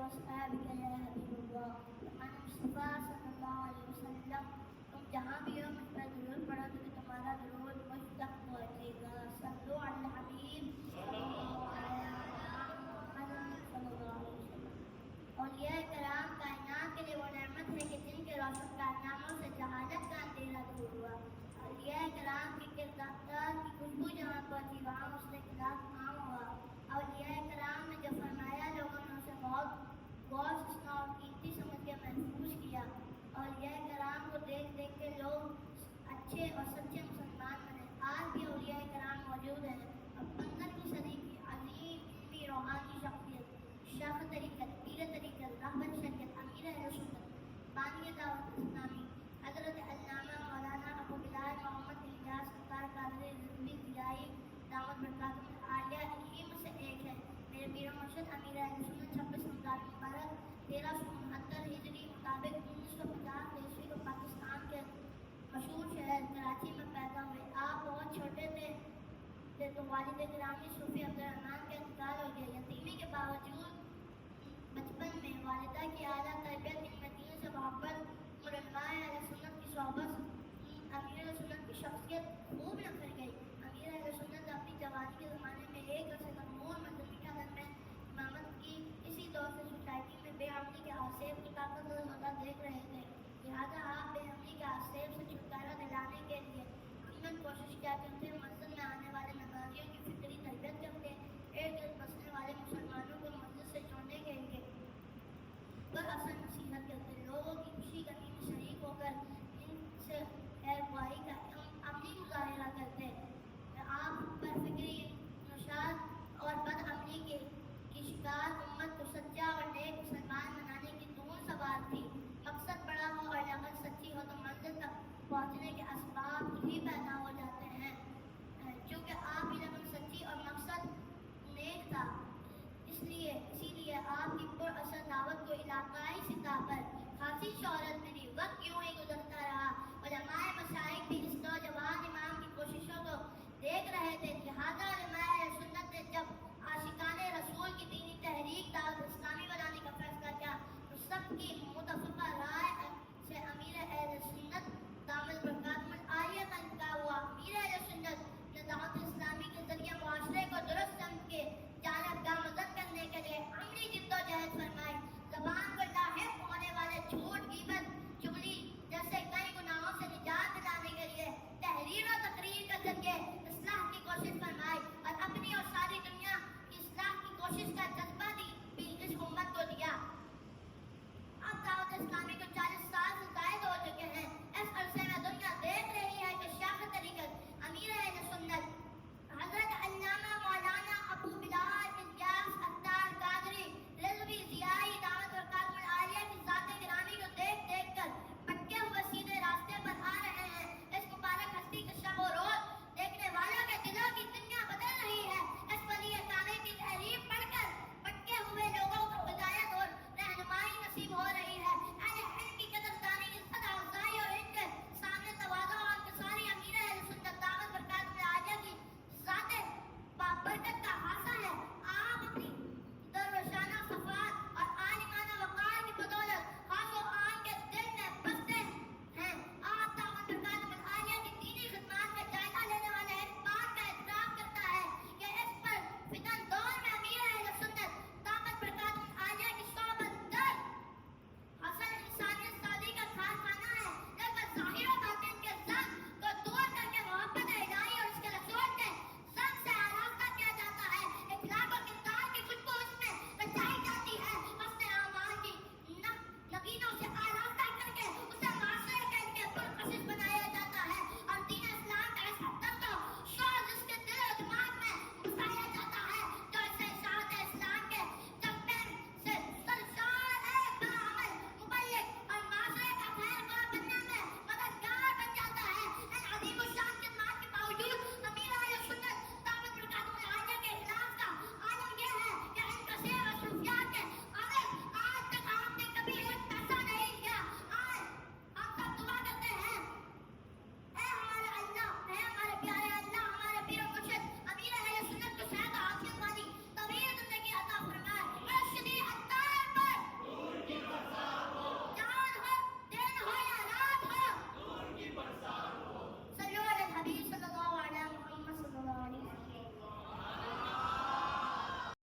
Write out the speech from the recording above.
وأصحابك يا حبيب الله وعن مصطفیٰ صلی اللہ علیہ وسلم تم جہاں بھی ہو مجھ پر درود پڑھو تو تمہارا درود مجھ تک پہنچے گا. صلو علی الحبیب صلی اللہ علیہ وسلم. اولیاء کرام کائنات کے لیے وہ نعمت ہے کہ جن کے روشن کارناموں سے جہالت کا اندھیرا دور ہوا. اولیاء کرام کے کردار کی خوشبو جہاں پہنچی وہاں اس نے اخلاق عام ہوا. اولیاء کرام نے جو فرمایا لوگوں نے اسے بہت غور سے سنا اور قیمتی سمجھ کے محفوظ کیا. اولیاء کرام کو دیکھ دیکھ کے لوگ اچھے اور سچے مسلمان بنے. آج بھی اولیاء کرام موجود ہیں اور 15ویں صدی کی عظیم علمی روحانی شخصیت شیخ طریقت پیر طریقت رہبر شریعت امیر اہل سنت بانی دعوت اسلامی حضرت علامہ مولانا ابو بلال محمد الیاس سرکار قادری رضوی ضیائی دعوت برکاتہ عالیہ علم سے ایک ہے. میرے پیر و مرشد امیر اہل سنت 26 رمضان مبارک 1369 ہجری مطابق 1950 عیسوی کو پاکستان کے مشہور شہر کراچی میں پیدا ہوئے. آپ بہت چھوٹے تھے تو والد گرامی صوفی عبدالرحمن کا انتقال ہو گیا. یتیمی کے باوجود بچپن میں والدہ کی اعلیٰ تربیت ان مدینہ سے محبت اور علماء اہل سنت کی صحبت امیر اہل سنت کی شخصیت خوب نقل